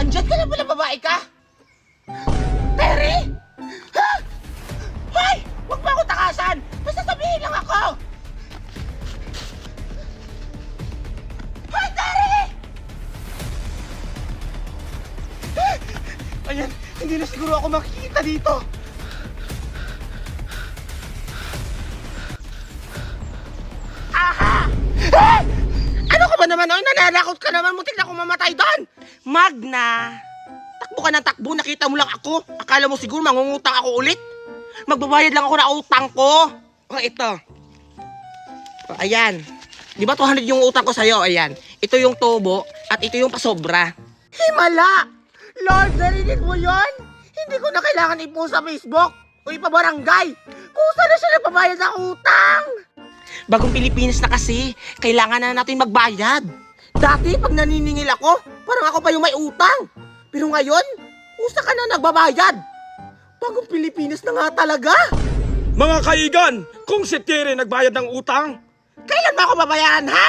Andyan ka na pala, babae ka? Terry? Ha? Hoy! Huwag mo ako takasan! Basta sabihin lang ako! Hoy, Terry! Ayan, hindi na siguro ako makikita dito. Aha! Eh! Ano ka ba naman? Oy, nananakot ka naman. Muntik na akong mamatay doon. Magna, takbo ka ng takbo. Nakita mo lang ako. Akala mo siguro mangungutang ako ulit. Magbabayad lang ako na utang ko. O, ito. O, ayan. Di ba 200 yung utang ko sa'yo? Ayan. Ito yung tubo at ito yung pasobra. Himala! Lord, narinig mo yon? Hindi ko na kailangan i-post sa Facebook o ipabarangay. Kusa na siya nagbabayad ng utang. Bagong Pilipinas na kasi, kailangan na natin magbayad. Dati, pag naniningil ako, parang ako pa yung may utang. Pero ngayon, usa ka na nagbabayad. Bagong Pilipinas na nga talaga. Mga kaigan, kung si Terry nagbayad ng utang, Kailan mo ako babayaran, ha?